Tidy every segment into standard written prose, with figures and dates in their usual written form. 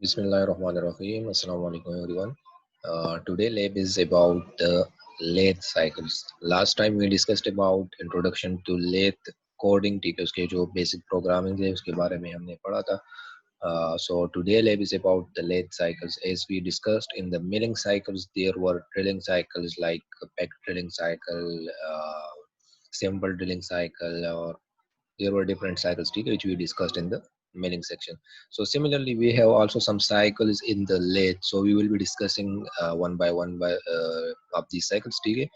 Bismillahirrahmanirrahim. Assalamu alaikum everyone. Today lab is about the lathe cycles. Last time we discussed about introduction to lathe coding, ठीक है, उसके जो basic programming है उसके बारे में हमने पढ़ा था. So today lab is about the lathe cycles. As we discussed in the milling cycles, there were drilling cycles like back drilling cycle, simple drilling cycle, or there were different cycles, ठीक है, which we discussed in the milling section. So similarly we have also some cycles in the lathe, so we will be discussing one by one by of these cycles, ठीक है.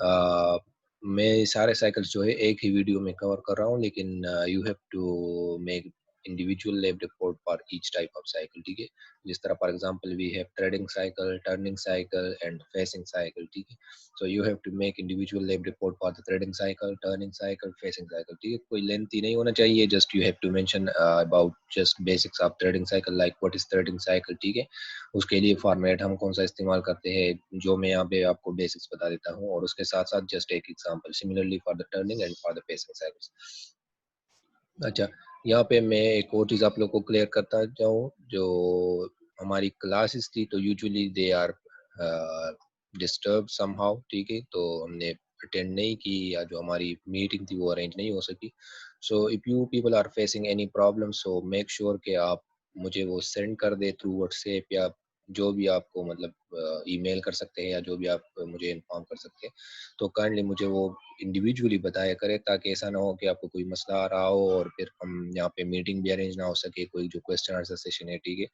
uh, मैं सारे cycles जो है एक ही video में cover कर रहा हूँ, लेकिन you have to make individual lab report for each type of cycle, ठीक है. जिस तरह for example we have threading cycle, turning cycle and facing cycle, ठीक है. So you have to make individual lab report for the threading cycle, turning cycle, facing cycle, ठीक है. कोई lengthy नहीं होना चाहिए, just you have to mention about just basics of threading cycle, like what is threading cycle, ठीक है. उसके लिए फॉर्मेट हम कौन सा इस्तेमाल करते हैं, जो मैं यहाँ पे आपको बेसिक्स बता देता हूँ, और उसके साथ साथ जस्ट एक example similarly for the turning and for the facing cycles. अच्छा, यहाँ पे मैं एक और चीज़ आप लोग को क्लियर करता जाऊँ. जो हमारी क्लासेस थी तो usually they are disturb somehow, ठीक है. तो हमने अटेंड नहीं की, या जो हमारी मीटिंग थी वो अरेंज नहीं हो सकी. So if you people are facing any problem, so make sure कि आप मुझे वो सेंड कर दे थ्रू व्हाट्सएप, या जो भी आपको मतलब ईमेल कर सकते हैं, या जो भी आप मुझे इन्फॉर्म कर सकते हैं. तो काइंडली मुझे वो इंडिविजुअली बताया करें, ताकि ऐसा ना हो कि आपको कोई मसला आ रहा हो और फिर हम यहाँ पे मीटिंग भी अरेंज ना हो सके, कोई जो क्वेश्चन आंसर सेशन है, ठीक है.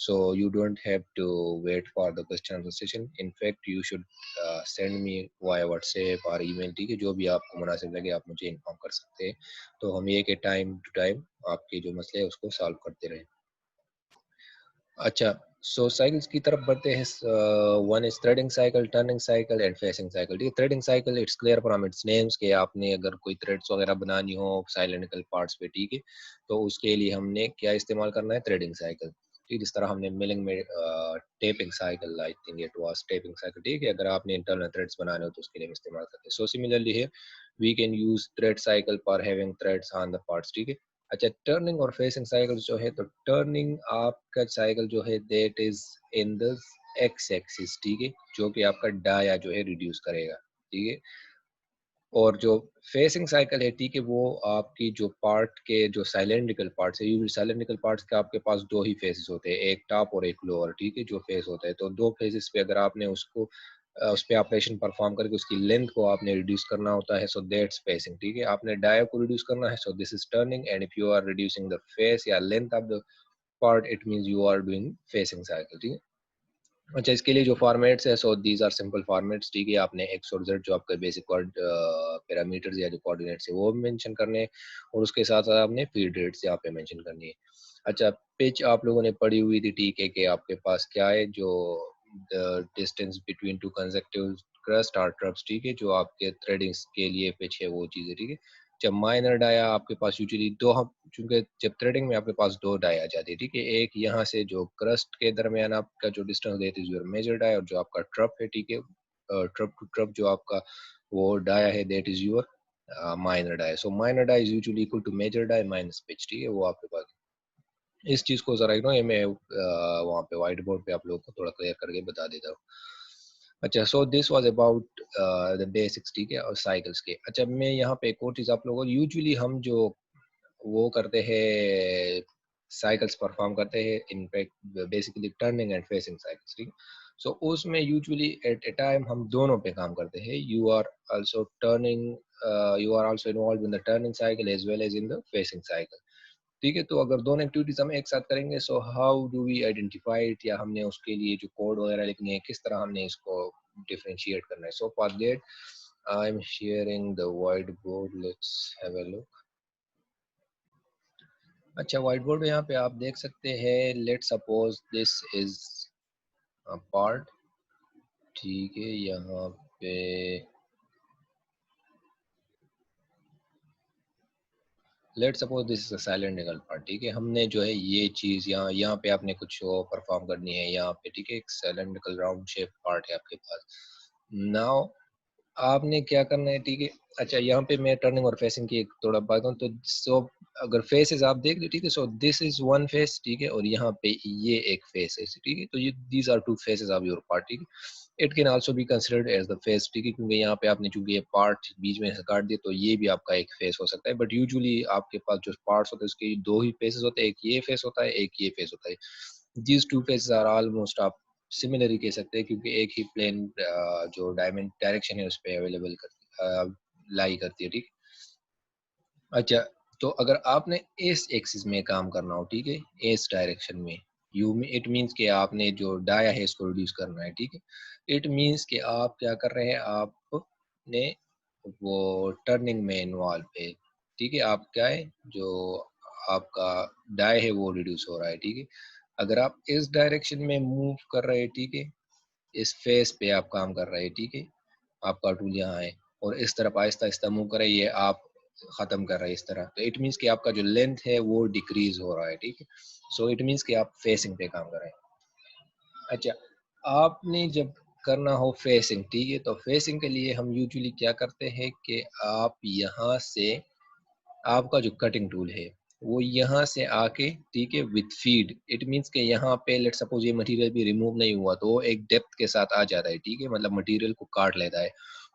So you don't have to wait for the question answer session. In fact you should send me via WhatsApp और ईमेल, ठीक है. जो भी आपको मुनासिब लगे आप मुझे इन्फॉर्म कर सकते हैं, तो हम ये कि टाइम टू टाइम आपके जो मसले है उसको सॉल्व करते रहें. अच्छा, सो साइकिल्स की तरफ बढ़ते हैं. One is threading cycle, turning cycle and facing cycle, ठीक है. Threading cycle it's clear from its names कि आपने अगर कोई थ्रेड्स वगैरह बनानी हो साइलिंड्रिकल पार्ट्स पे, ठीक है, तो उसके लिए हमने क्या इस्तेमाल करना है, थ्रेडिंग साइकिल, ठीक. जिस तरह हमने मिलिंग में tapping cycle, I think it was tapping cycle, ठीक है, अगर आपने इंटरनल थ्रेड्स बनाने हो तो उसके लिए हम इस्तेमाल करते हैं. सो सिमिलरली है, we can use thread cycle for having threads on the parts, ठीक है. अच्छा, टर्निंग और फेसिंग साइकिल जो है, तो टर्निंग आपका साइकिल जो है that is in the x axis, ठीक है, जो कि आपका डाया जो है रिड्यूस करेगा, ठीक है. और जो फेसिंग साइकिल है, ठीक है, वो आपकी जो पार्ट के जो साइलेंड्रिकल पार्ट्स है, यूजुअली साइलेंड्रिकल पार्ट्स के आपके पास दो ही फेसेस होते हैं, एक टॉप और एक लोअर, ठीक है, जो फेस होता है. तो दो फेसेस पे अगर आपने उसको उस पे ऑपरेशन परफॉर्म करके उसकी लेंथ को आपने रिड्यूस करना होता है, सो दैट्स फेसिंग, ठीक है. आपने डाया को रिड्यूस करना है, so this is turning. And if you are reducing the face या length of the part, it means you are doing facing cycle, ठीक है. अच्छा, इसके लिए जो फॉर्मेट्स है, so these are simple formats, ठीक है. आपने एक्स और जेड जो आपका बेसिक पैरामीटर्स या जो कोऑर्डिनेट्स है वो भी मेंशन करने हैं, और उसके साथ साथ आपने फीड रेट्स यहाँ पे मेंशन करनी है. अच्छा, पिच आप लोगों ने पढ़ी हुई थी, ठीक है, कि आपके पास क्या है, जो distance between two consecutive crust और ट्रप्स, ठीक है, जो आपके थ्रेडिंग्स के लिए पिच है वो चीज़ है, ठीक है. जब माइनर डाया आपके पास यूजुअली दो, हम चूंकि जब थ्रेडिंग में आपके पास दो डाई आ जाती है, ठीक है, एक यहाँ से जो क्रस्ट के दरमियान आपका जो डिस्टेंस देती है मेजर डाई, और जो आपका ट्रप है, ठीक है, ट्रप टू ट्रप जो आपका वो डाया है that is your minor die. So minor die is usually equal to major die minus pitch, ठीक है, वो आपके पास. इस चीज को जरा ये मैं वहाँ पे व्हाइट बोर्ड पे आप लोगों को थोड़ा क्लियर करके बता देता हूँ. अच्छा, so this was about the basics, ठीक है, और साइकिल्स के. अच्छा, मैं यहाँ पे एक और चीज़ आप लोगों को, यूजुअली हम जो वो करते हैं साइकिल्स परफॉर्म करते हैं, in fact basically turning and facing cycles, ठीक है. सो उसमें यूजुअली एट ए टाइम हम दोनों पे काम करते हैं. You are also turning, you are also involve in the turning cycle as well as in the facing cycle, ठीक है. तो अगर दोनों एक्टिविटीज हम एक साथ करेंगे, so how do we identify it, या हमने उसके लिए जो कोड वगैरह लिखने हैं, किस तरह हमने इसको डिफरेंशिएट करना है. So for that I am sharing the white board, let's have a look. अच्छा, व्हाइट बोर्ड यहाँ पे आप देख सकते हैं. Let suppose this is part, ठीक है. यहाँ पे let suppose this is cylindrical part, ठीक है. हमने जो है ये चीज यहाँ यहाँ पे आपने कुछ परफॉर्म करनी है यहाँ पे, ठीक है. एक सिलेंड्रिकल राउंड शेप पार्ट है आपके पास. नाउ आपने क्या करना है, ठीक है। अच्छा, यहाँ पे मैं टर्निंग और फेसिंग की एक थोड़ा बात करूँ तो सो अगर फेसेस आप देख लो, ठीक है, so this is one face, ठीक है, और यहाँ पे ये एक फेस है, ठीक है, तो ये these are two faces of your part, ठीक है। It can also be considered as the face, ठीक है, क्योंकि यहाँ पे आपने चूंकि ये पार्ट बीच में से काट दिया तो ये भी आपका एक फेस हो सकता है, बट यूजुअली आपके पास जो पार्ट्स होते हैं उसके दो ही फेसेस होते हैं, एक ये फेस होता है, एक ये फेस होता है। These two faces are almost आप सिमिलर ही कह सकते हैं, क्योंकि एक ही प्लेन जो डायमेंट डायरेक्शन है उस पे अवेलेबल लाई करती है, ठीक। अच्छा, तो अगर आपने इस एक्सिस में काम करना हो, ठीक है, इस डायरेक्शन में, यू इट मीन्स कि आपने जो डाया है इसको रिड्यूस करना है, ठीक है। इट मीन्स कि आप क्या कर रहे हैं, आपने वो टर्निंग में इन्वॉल्व है, ठीक है। आप क्या है, जो आपका डाय है वो रिड्यूस हो रहा है, ठीक है। अगर आप इस डायरेक्शन में मूव कर रहे हैं, ठीक है, इस फेस पे आप काम कर रहे हैं, ठीक है, आपका टूल यहाँ है, और इस तरफ आहिस्ता आहिस्ता मूव कर रहे हैं, ये आप खत्म कर रहे हैं इस तरह, तो इट मीन्स कि आपका जो लेंथ है वो डिक्रीज हो रहा है, ठीक है। सो इट मीन्स कि आप फेसिंग पे काम कर रहे हैं। अच्छा, आपने जब करना हो फेसिंग, ठीक है, तो फेसिंग के लिए हम यूजुअली क्या करते हैं कि आप यहाँ से आपका जो कटिंग टूल है वो यहाँ से आके, ठीक है, विथ फीड, इट मीन्स कि यहाँ पे लेट सपोज ये मटेरियल भी रिमूव नहीं हुआ तो वो एक डेप्थ के साथ आ जाता है, ठीक है, मतलब मटेरियल को काट लेता है,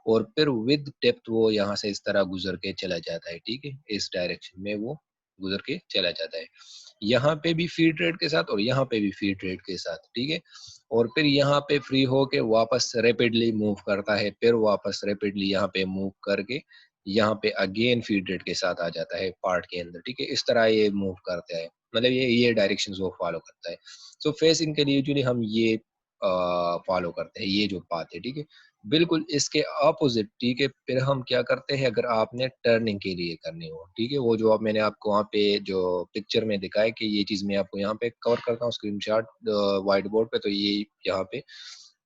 और फिर विद डेप्थ वो यहाँ से इस तरह गुजर के चला जाता है, ठीक है, इस डायरेक्शन में वो गुजर के चला जाता है, यहाँ पे भी फीड रेट के साथ और यहाँ पे भी फीड रेट के साथ, ठीक है, और फिर यहाँ पे फ्री होके वापस रैपिडली मूव करता है, फिर वापस रैपिडली यहाँ पे मूव करके यहाँ पे अगेन फीड रेट के साथ आ जाता है पार्ट के अंदर, ठीक है, इस तरह ये मूव करता है, मतलब ये डायरेक्शंस वो फॉलो करता है। सो फेसिंग के लिए यूजुअली हम ये फॉलो करते हैं, ये जो पाथ है, ठीक है। बिल्कुल इसके ऑपोजिट, ठीक है, फिर हम क्या करते हैं, अगर आपने टर्निंग के लिए करनी हो, ठीक है, वो जो अब मैंने आपको वहाँ पे जो पिक्चर में दिखाया कि ये चीज़ मैं आपको यहाँ पे कवर करता हूँ स्क्रीनशॉट व्हाइट बोर्ड पे, तो ये यहाँ पे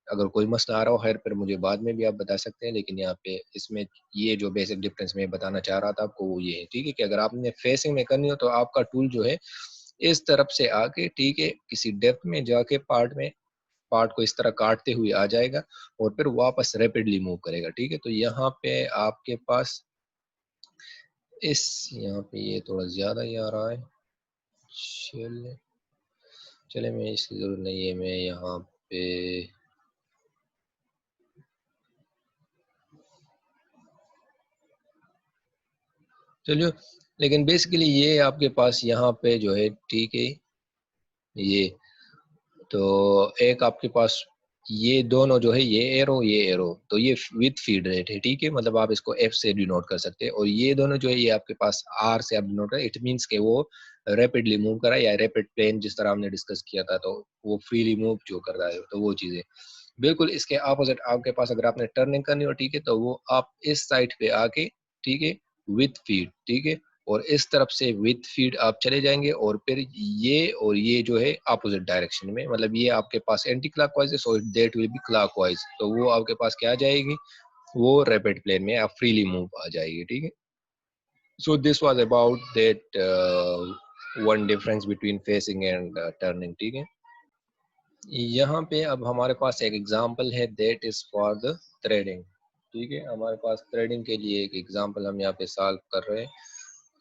अगर कोई मसला आ रहा हो खैर फिर मुझे बाद में भी आप बता सकते हैं, लेकिन यहाँ पे इसमें ये जो बेसिक डिफरेंस मैं बताना चाह रहा था आपको वो ये है, ठीक है, कि अगर आपने फेसिंग में करनी हो तो आपका टूल जो है इस तरफ से आके, ठीक है, किसी डेप्थ में जाके पार्ट को इस तरह काटते हुए आ जाएगा और फिर वापस रैपिडली मूव करेगा, ठीक है। तो यहाँ पे आपके पास इस यहाँ पे ये थोड़ा ज्यादा ही आ रहा है, चले चले मैं इसकी जरूरत नहीं है, मैं यहाँ पे चलिए, लेकिन बेसिकली ये आपके पास यहाँ पे जो है, ठीक है, ये तो एक आपके पास ये दोनों जो है, ये एरो तो ये विद फीड रेट है, ठीक है, मतलब आप इसको एफ से डिनोट कर सकते हैं, और ये दोनों जो है ये आपके पास आर से आप डिनोट कर, इट मींस के वो रैपिडली मूव कर रहा है, या रैपिड प्लेन जिस तरह हमने डिस्कस किया था, तो वो फ्रीली मूव जो कर रहा है, तो वो चीज़ें बिल्कुल इसके अपोजिट आपके पास अगर आपने टर्निंग करनी हो, ठीक है, तो वो आप इस साइड पे आके, ठीक है, विथ फीड, ठीक है, और इस तरफ से विथ फीड आप चले जाएंगे, और फिर ये और ये जो है अपोजिट डायरेक्शन में, मतलब ये आपके पास एंटी क्लॉकवाइज है, so that will B clockwise, तो वो आपके पास क्या आ जाएगी, वो रैपिड प्लेन में आप फ्रीली मूव आ जाएगी, ठीक है। So this was about that one difference between facing and turning, ठीक है। यहाँ पे अब हमारे पास एक एग्जांपल है, that is for the threading, ठीक है, हमारे पास थ्रेडिंग के लिए एक एग्जांपल हम यहाँ पे सॉल्व कर रहे हैं।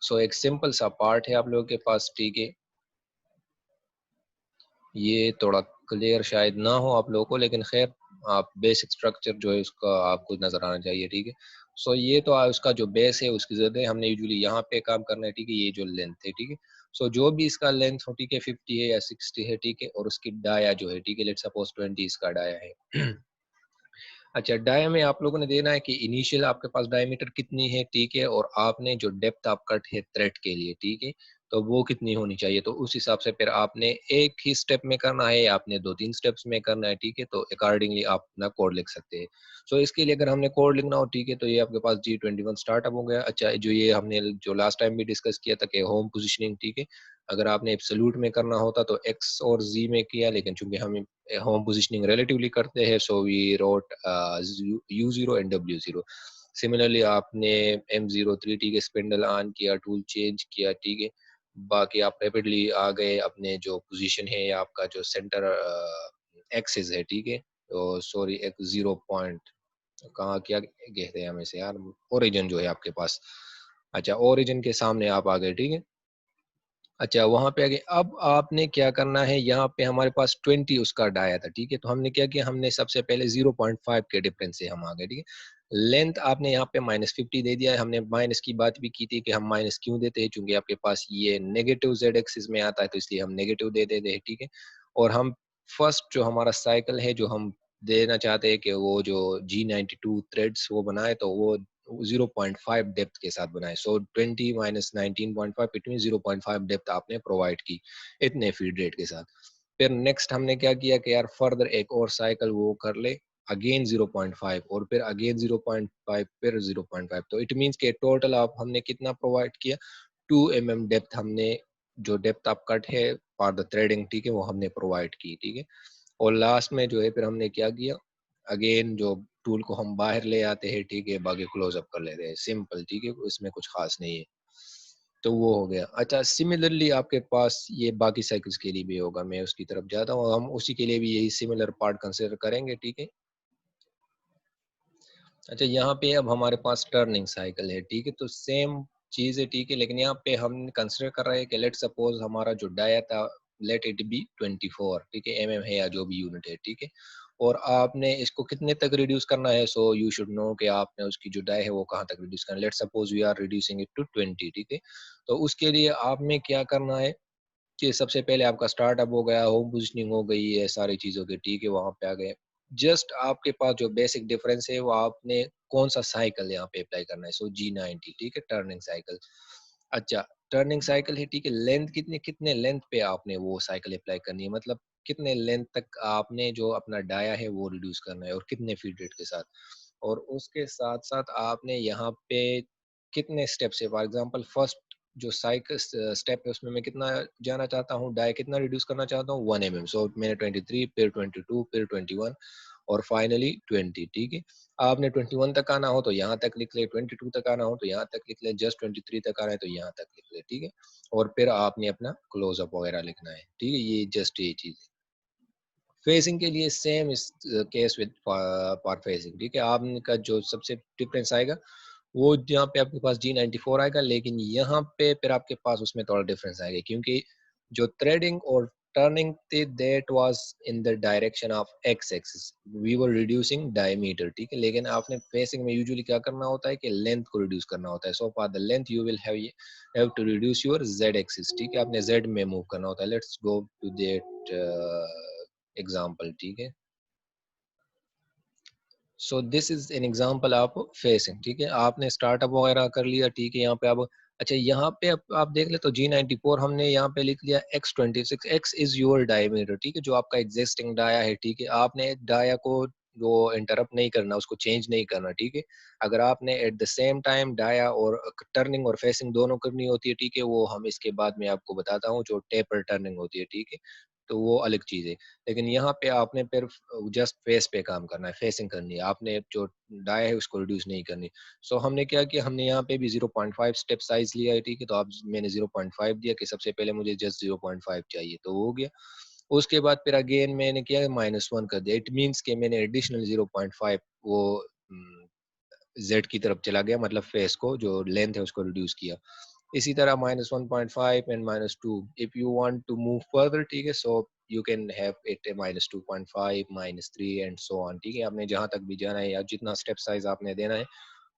सो एक सिंपल सा पार्ट है आप लोगों के पास, ठीक है, ये थोड़ा क्लियर शायद ना हो आप लोगों को, लेकिन खैर आप बेसिक स्ट्रक्चर जो है उसका आपको नजर आना चाहिए, ठीक है। सो ये तो उसका जो बेस है उसकी जरूरत है, हमने यूजुअली यहाँ पे काम करना है, ठीक है, ये जो लेंथ है, ठीक है। सो जो भी इसका लेंथ हो, ठीक है, 50 है या 60 है, ठीक है, और उसकी डाया जो है, ठीक है, लेट्स सपोज 20 इसका डाया है। अच्छा, डाया में आप लोगों ने देना है कि इनिशियल आपके पास डायमीटर कितनी है, ठीक है, और आपने जो डेप्थ आप कट है थ्रेड के लिए, ठीक है, तो वो कितनी होनी चाहिए, तो उस हिसाब से फिर आपने एक ही स्टेप में करना है या आपने 2-3 स्टेप्स में करना है, ठीक है, तो अकॉर्डिंगली आप अपना कोड लिख सकते हैं। सो इसके लिए अगर हमने कोड लिखना हो, ठीक है, तो ये आपके पास G21 स्टार्टअप हो गया। अच्छा, जो ये हमने जो लास्ट टाइम भी डिस्कस किया था कि होम पोजिशनिंग, ठीक है, अगर आपने एब्सोल्यूट में करना होता तो एक्स और जी में किया, लेकिन चूंकि हम होम पोजिशनिंग रिलेटिवली करते हैं, so we wrote U0 and W0। Similarly आपने M03, ठीक है, स्पिंडल ऑन किया, टूल चेंज किया, ठीक है, बाकी आप रैपिडली आ गए अपने जो पोजीशन है या आपका जो सेंटर एक्सिस है, ठीक है, तो सॉरी एक 0 पॉइंट कहाँ क्या कहते हैं हम इसे यार, ओरिजिन जो है आपके पास। अच्छा, ओरिजिन के सामने आप आ गए, ठीक है। अच्छा, वहाँ पे आगे अब आपने क्या करना है, यहाँ पे हमारे पास 20 उसका डाया था, ठीक है। तो हमने क्या किया, हमने सबसे पहले 0.5 के डिफरेंस से हम आ गए, ठीक है। लेंथ आपने यहाँ पे -50 दे दिया है। हमने माइनस की बात भी की थी कि हम माइनस क्यों देते हैं, चूंकि आपके पास ये नेगेटिव जेड एक्सिस में आता है, तो इसलिए हम नेगेटिव दे देते हैं, ठीक है। और हम फर्स्ट जो हमारा साइकिल है जो हम देना चाहते हैं कि वो जो G92 थ्रेड्स वो बनाए, तो वो 0.5 डेप्थ के साथ बनाए। सो 20 माइनस 19.5 इट मीन 0.5 डेप्थ आपने प्रोवाइड की इतने फीड रेट के साथ। फिर नेक्स्ट हमने क्या किया कि यार फर्दर एक और साइकिल वो कर ले, अगेन 0.5 और फिर अगेन 0.5 फिर 0.5। तो इट मींस के टोटल आप हमने कितना प्रोवाइड किया, 2 mm डेप्थ हमने, जो डेप्थ आप कट है फॉर द थ्रेडिंग, ठीक है, वो हमने प्रोवाइड की, ठीक है। और लास्ट में जो है फिर हमने क्या किया, अगेन जो टूल को हम बाहर ले आते हैं, ठीक है, बाकी क्लोज अप कर लेते हैं, सिंपल, ठीक है, इसमें कुछ खास नहीं है। तो वो हो गया। अच्छा, सिमिलरली आपके पास ये बाकी साइकिल्स के लिए भी होगा, मैं उसकी तरफ जाता हूँ, हम उसी के लिए भी यही सिमिलर पार्ट कंसिडर करेंगे, ठीक है। अच्छा, यहाँ पे अब हमारे पास टर्निंग साइकिल है, ठीक है, तो सेम चीज़ है, ठीक है, लेकिन यहाँ पे हम कंसिडर कर रहे हैं कि लेट सपोज हमारा जो डाया था, लेट इट बी 24, ठीक है, है या जो भी यूनिट है, ठीक है। और आपने इसको कितने तक रिड्यूस करना है, सो यू शुड नो कि आपने उसकी जो डाय है वो कहाँ तक रिड्यूस करना है। Let suppose we are reducing it to 20, ठीक है। तो उसके लिए आपने क्या करना है कि सबसे पहले आपका स्टार्टअप हो गया, होम पोजीशनिंग हो गई है, सारी चीज़ हो गई, ठीक है, वहाँ पे आ गए। जस्ट आपके पास जो बेसिक डिफरेंस है वो आपने कौन-सा साइकिल यहाँ पे अप्लाई करना है, सो G90, ठीक है, टर्निंग साइकिल। अच्छा, टर्निंग साइकिल है, ठीक है, लेंथ कितने कितने लेंथ पे आपने वो साइकिल अप्लाई करनी है, मतलब कितने लेंथ तक आपने जो अपना डाया है वो रिड्यूस करना है और कितने फीड रेट के साथ। और उसके साथ-साथ आपने यहाँ पे कितने स्टेप्स है, फॉर एग्जांपल फर्स्ट जो साइकिल स्टेप है उसमें मैं कितना जाना चाहता हूँ, डाई कितना रिड्यूस करना चाहता हूँ, 1 mm। सो मैंने 23, फिर 22, फिर 21 और फाइनली 20, ठीक है। आपने 21 तक आना हो तो यहाँ तक लिख ले, 22 तक आना हो तो यहाँ तक लिख ले, जस्ट 23 तक आना है तो यहाँ तक लिख ले, ठीक है। और फिर आपने अपना क्लोज अप वगैरह लिखना है, ठीक है, ये जस्ट ये चीज है। फेसिंग के लिए सेम इस केस विद पार फेसिंग, ठीक है। आपका जो सबसे डिफरेंस आएगा वो यहाँ पे आपके पास G94 आएगा, लेकिन यहाँ पे फिर आपके पास उसमें थोड़ा डिफरेंस आएगा, क्योंकि जो थ्रेडिंग और टर्निंग थे that was in the direction of X axis, we were reducing diameter, ठीक है। लेकिन आपने फेसिंग में यूजुअली क्या करना होता है कि लेंथ को रिड्यूस करना होता है। So for the length you will have to reduce your Z axis, ठीक है, आपने जेड में मूव करना होता है। Let's go to that example, ठीक है। So this is an example of facing, ठीक है। आपने स्टार्टअप वगैरह कर लिया, ठीक है, यहाँ पे अब अच्छा यहाँ पे अब आप देख ले तो G94 हमने यहाँ पे लिख लिया X26, X is your diameter, ठीक है, जो आपका एग्जिस्टिंग डाया है, ठीक है। आपने डाया को वो इंटरप्ट नहीं करना, उसको चेंज नहीं करना, ठीक है। अगर आपने at the same time dia और टर्निंग और फेसिंग दोनों करनी होती है, ठीक है, वो हम इसके बाद में आपको बताता हूँ, जो टेपर टर्निंग होती है, ठीक है, तो वो अलग चीज़ है। लेकिन यहाँ पे आपने फिर जस्ट फेस पे काम करना है, फेसिंग करनी है, आपने जो डाया है उसको रिड्यूस नहीं करनी। सो हमने क्या किया, हमने यहाँ पे भी 0.5 स्टेप साइज लिया है, ठीक है। तो आप मैंने 0.5 दिया कि सबसे पहले मुझे जस्ट 0.5 चाहिए, तो हो गया। उसके बाद फिर अगेन मैंने किया -1 कर दिया, इट मीन्स कि मैंने एडिशनल 0.5 वो जेड की तरफ चला गया, मतलब फेस को जो लेंथ है उसको रिड्यूस किया। इसी तरह -1.5 and -2 if you want to move further, ठीक है, so you can have it -2.5 -3 and so on, ठीक है। आपने जहां तक भी जाना है या जितना स्टेप साइज आपने देना है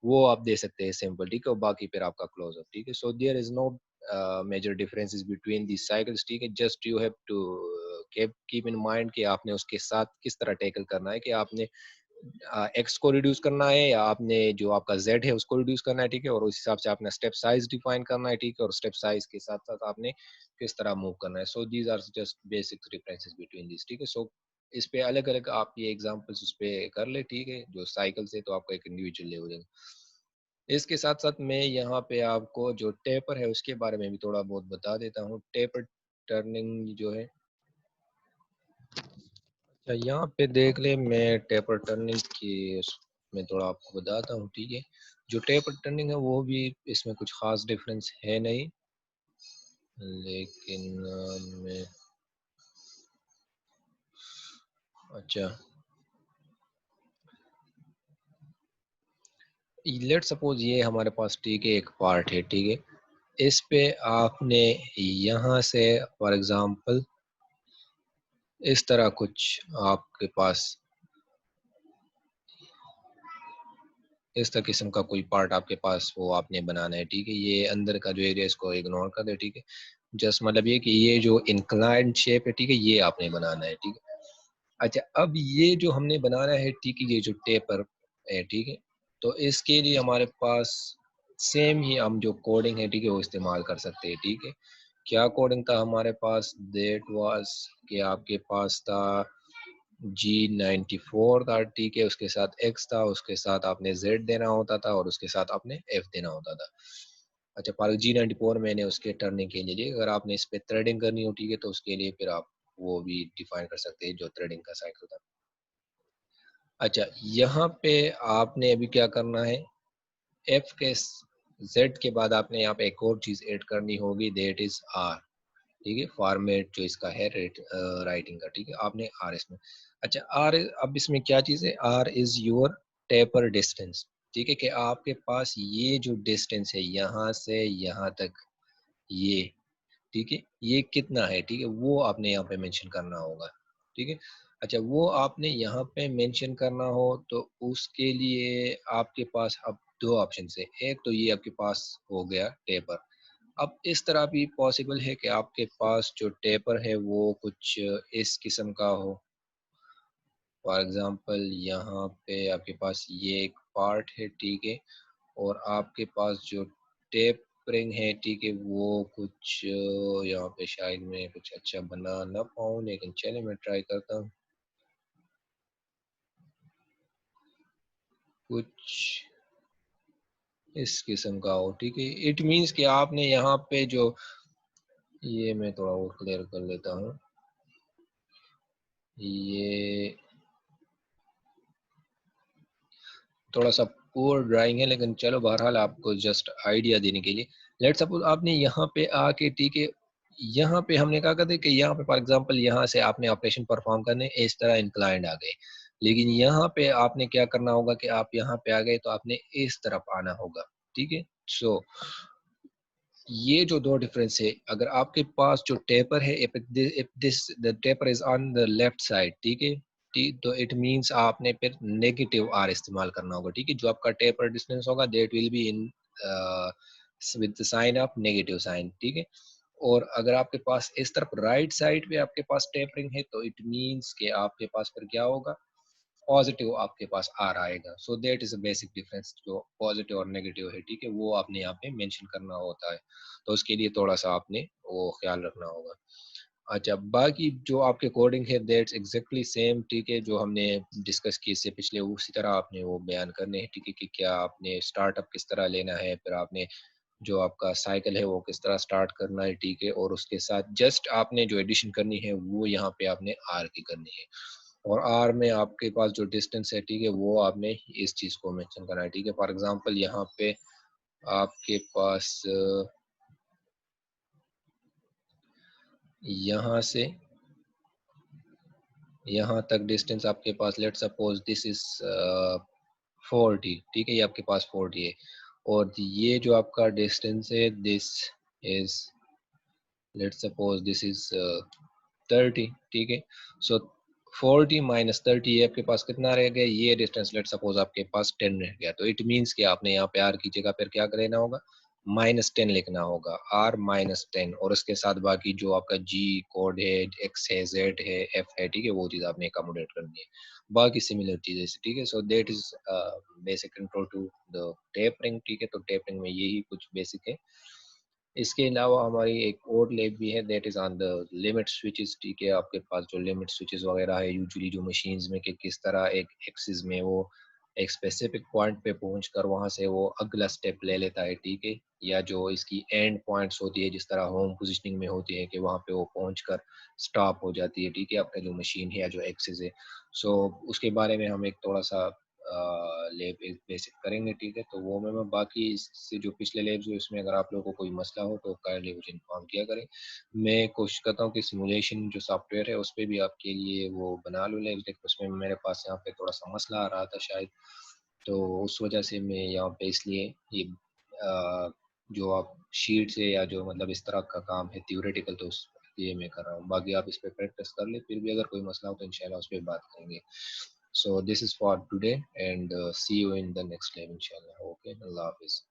वो आप दे सकते हैं सिंपल, ठीक है, और बाकी फिर आपका क्लोज अप, ठीक है। So there is no major differences between the cycles, ठीक है। Just you have to keep in mind कि आपने उसके साथ किस तरह टैकल करना है, कि आपने एक्स को रिड्यूस करना है या आपने जो आपका जेड है उसको रिड्यूस करना है, ठीक है। और उस हिसाब से आपने स्टेप साइज डिफाइन करना है, ठीक है, और स्टेप साइज के साथ साथ आपने किस तरह मूव करना है। So these are just basic differences between this, ठीक है। सो इस पे अलग अलग आप ये एग्जांपल्स उस पे कर ले, ठीक है, जो साइकिल से तो आपका एक इंडिविजुअल ले हो जाएगा। इसके साथ साथ मैं यहाँ पे आपको जो टेपर है उसके बारे में भी थोड़ा बहुत बता देता हूँ। टेपर टर्निंग जो है, अच्छा यहाँ पे देख ले, मैं टेपर टर्निंग की मैं थोड़ा आपको बताता हूँ, ठीक है। जो टेपर टर्निंग है वो भी इसमें कुछ खास डिफरेंस है नहीं, लेकिन मैं अच्छा लेट सपोज ये हमारे पास ठीक है एक पार्ट है, ठीक है। इस पे आपने यहाँ से फॉर एग्जांपल इस तरह कुछ आपके पास इस तरह किस्म का कोई पार्ट आपके पास वो आपने बनाना है, ठीक है। ये अंदर का जो एरिया इसको इग्नोर कर दे, ठीक है। जस्ट मतलब ये कि ये जो इंक्लाइंड शेप है, ठीक है, ये आपने बनाना है, ठीक है। अच्छा, अब ये जो हमने बनाना है, ठीक है, ये जो टेपर है, ठीक है, तो इसके लिए हमारे पास सेम ही हम जो कोडिंग है, ठीक है, वो इस्तेमाल कर सकते हैं, ठीक है। क्या कोडिंग था हमारे पास? दैट वाज कि आपके पास था G94 था, ठीक है, उसके साथ X था, उसके साथ आपने Z देना होता था और उसके साथ आपने F देना होता था। अच्छा, पर G94 मैंने उसके टर्निंग के लिए, अगर आपने इस पे थ्रेडिंग करनी हो, ठीक है, तो उसके लिए फिर आप वो भी डिफाइन कर सकते हैं जो थ्रेडिंग का साइकिल था। अच्छा, यहाँ पे आपने अभी क्या करना है, F के Z के बाद आपने यहाँ पे एक और चीज़ ऐड करनी होगी, दैट इज R, ठीक है। फॉर्मेट जो इसका है राइटिंग का, ठीक है, आपने आर इसमें। अच्छा, आर अब इसमें क्या चीज़ है, R is your taper distance, ठीक है, कि आपके पास ये जो डिस्टेंस है यहाँ से यहाँ तक, ये, ठीक है, ये कितना है, ठीक है, वो आपने यहाँ पे मेंशन करना होगा, ठीक है। अच्छा, वो आपने यहाँ पे मेंशन करना हो तो उसके लिए आपके पास अब दो ऑप्शन है। एक तो ये आपके पास हो गया टेपर। अब इस तरह भी पॉसिबल है कि आपके पास जो टेपर है वो कुछ इस किस्म का हो। फॉर एग्जांपल यहाँ पे आपके पास ये एक पार्ट है, ठीक है, और आपके पास जो टेपरिंग है, ठीक है, वो कुछ यहाँ पे शायद मैं कुछ अच्छा बना ना पाऊँ, लेकिन चले मैं ट्राई करता हूँ कुछ इस किस्म का हो, ठीक है। इट मीन्स कि आपने यहाँ पे जो, ये मैं थोड़ा और क्लियर कर लेता हूँ, ये थोड़ा सा पुअर ड्राइंग है, लेकिन चलो बहरहाल आपको जस्ट आइडिया देने के लिए, लेट सपोज आपने यहाँ पे आके, ठीक है, यहाँ पे हमने कहा करते कि यहाँ पे फॉर एग्जांपल यहाँ से आपने ऑपरेशन परफॉर्म करने इस तरह इंक्लाइंड आ गए, लेकिन यहाँ पे आपने क्या करना होगा कि आप यहाँ पे आ गए तो आपने इस तरफ आना होगा, ठीक है। सो ये जो दो डिफरेंस है, अगर आपके पास जो टेपर है, if this the taper is on the left side, ठीक है, ठीक, तो इट मींस आपने फिर नेगेटिव आर इस्तेमाल करना होगा, ठीक है। जो आपका टेपर डिस्टेंस होगा that will be in with the sign of negative sign, ठीक है। और अगर आपके पास इस तरफ राइट साइड पे आपके पास टेपरिंग है तो इट मींस कि आपके पास फिर क्या होगा, पॉजिटिव आपके पास आर आएगा। सो that is a basic difference, जो पॉजिटिव और नेगेटिव है, ठीक है, वो आपने यहाँ पे मेंशन करना होता है। तो उसके लिए थोड़ा सा आपने वो ख्याल रखना होगा। अच्छा, बाकी जो आपके कोडिंग है दैट्स एग्जैक्टली सेम, ठीक है, जो हमने डिस्कस की इससे पिछले, उसी तरह आपने वो बयान करने हैं, ठीक है, कि क्या आपने स्टार्टअप किस तरह लेना है, फिर आपने जो आपका साइकिल है वो किस तरह स्टार्ट करना है, ठीक है, और उसके साथ जस्ट आपने जो एडिशन करनी है वो यहाँ पे आपने आर की करनी है। और आर में आपके पास जो डिस्टेंस है, ठीक है, वो आपने इस चीज़ को मेंशन करना है, ठीक है। फॉर एग्जांपल यहाँ पे आपके पास यहाँ से यहाँ तक डिस्टेंस आपके पास, लेट सपोज दिस इज 40, ठीक है, ये आपके पास 40 है। और ये जो आपका डिस्टेंस है this is, late suppose this is 30, ठीक है। सो 40 माइनस 30, ये आपके पास कितना रह गया, ये डिस्टेंस लेट सपोज आपके पास 10 रह गया, तो इट मीन्स कि आपने यहाँ पे आर की जगह पर क्या लेना होगा, -10 लिखना होगा, आर -10, और उसके साथ बाकी जो आपका जी कोड है, एक्स है, जेड है, एफ है, ठीक है, वो चीज़ आपने अकोमोडेट करनी है। बाकी सिमिलर चीज़ें, ठीक है। So that is basic intro to the tapering, ठीक है। तो टेपरिंग में यही कुछ बेसिक है। इसके अलावा हमारी एक और लैब भी है, that is on the limit switches, ठीक है। आपके पास जो लिमिट स्विचेस वगैरह है यूजुअली जो मशीन्स में, कि किस तरह एक एक्सिस में वो एक स्पेसिफिक पॉइंट पे पहुंच कर वहाँ से वो अगला स्टेप ले लेता है, ठीक है, या जो इसकी एंड पॉइंट्स होती है जिस तरह होम पोजिशनिंग में होती है कि वहाँ पे वो पहुंच कर स्टॉप हो जाती है, ठीक है, आपका जो मशीन है या जो एक्सिस है। सो उसके बारे में हम एक थोड़ा सा लैब बेसिक करेंगे, ठीक है। तो वो मैं बाकी इससे जो पिछले लैब्स हुए उसमें अगर आप लोगों को कोई मसला हो तो काइंडली मुझे इन्फॉर्म किया करें। मैं कोशिश करता हूँ कि सिमुलेशन जो सॉफ्टवेयर है उस पे भी आपके लिए वो बना लूँ लैब, लेकिन उसमें मेरे पास यहाँ पे थोड़ा सा मसला आ रहा था शायद, तो उस वजह से मैं यहाँ पे इसलिए ये जो आप शीट से या जो मतलब इस तरह का काम है थ्योरेटिकल, तो उस ये मैं कर रहा हूँ। बाकी आप इस पे प्रैक्टिस कर ले, फिर भी अगर कोई मसला हो तो इंशाल्लाह उस पर बात करेंगे। So this is for today and see you in the next time इंशाल्लाह। ओके, अल्लाह हाफिज़।